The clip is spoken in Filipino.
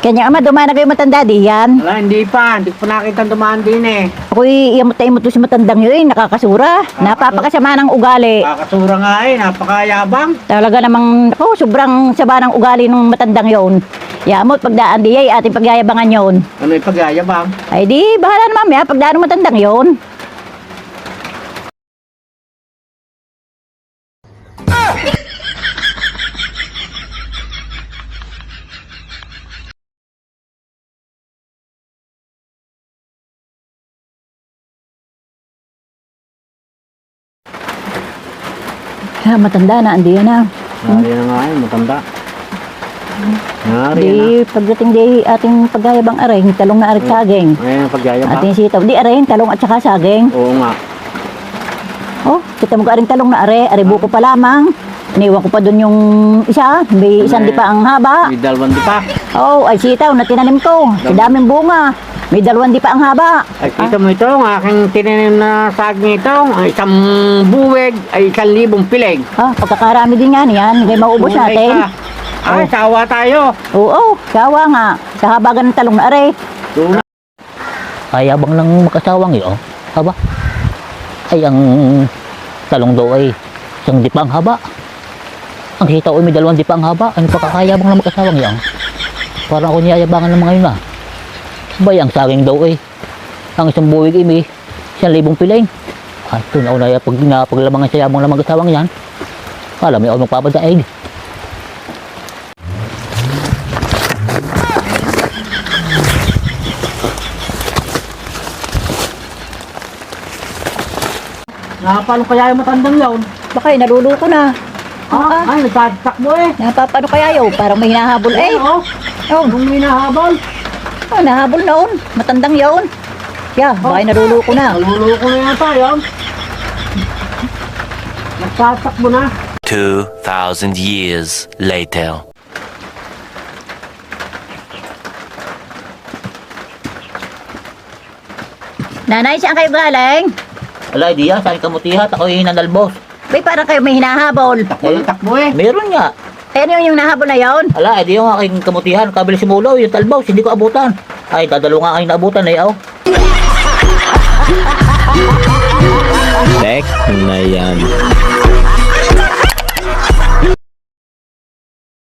Kanya ama, dumaan na kayo matanda di yan. Wala, hindi pa. Hindi ko pa nakita dumaan din eh. Ako'y iyamot-imot to si matandang yun, nakakasura. Napapakasama ng ugali. Kakasura nga eh, napakayabang. Talaga namang, ako, sobrang saba ng ugali ng matandang yon. Yamot, pagdaan di ay ating pagyayabangan yon. Ano yung pagyayabang? Ay di, bahala na mamaya, pagdaan ng matandang yon. Matanda na, andi yan na. Nari na nga eh, matanda. Nari na. Di, pagdating di ating pagyayabang aring, talong na aring saging. Ayun ang pagyayabang. Ating sitaw, di aring, talong at saka saging. Oo nga. Oh, kita mo ka aring talong na are buko pa lamang. Iniwan ko pa dun yung isa, may isang di pa ang haba. May dalawang di pa. Oh, ay sitaw na tinanim ko. Sa daming bunga. May dalawang di pa ang haba. Ay, kita mo ito, ang aking tinanim na saging ito, ang isang buweg ay 1,000 pileg. Pagkakarami din nga niyan. May maubos Tunay natin. ka. Ay, sawa tayo. Oo, sawa nga. Sa habagan ng talong na are. Tunay. Ay, abang ng makasawang yun. Haba. Ay, ang talong daw ay isang di pa ang haba. Ang sitaw ay may dalawang di pa ang haba. Ano pagkakayabang ng makasawang yun? Parang ako niyayabangan ng mga yun ah. Bay, ang saging daw ay ang isang buwig ay may 1,000 piling. At ito na una pag napaglamangan sa yabang ng mag-asawang yan. Alam mo, ako magpapadaig. Paano kaya yung matandang yun? Baka naluluko na. Ay, nagtatakbo eh. Napapano kaya yun? Parang may hinahabol eh. Oo. Oh, Nung may nahabol. nahabol noon. Matandang yun. Yeah, baka naluluko na. Naluloko na yata yun. Nagtatakbo na. 2,000 years later. Nanay, saan kayo galing? Ala, di yan. Saan kamutihat? Ako yung nanalbos. Bay, parang kayo may hinahabol. Takbo eh. Meron nga. Eh, ano yung nahabol na yun? Ala, edi yung aking kamutihan. Kabili si Mulo, yung talbos. Hindi ko abutan. Ay, dadalo nga aking naabutan eh. Tek na yan.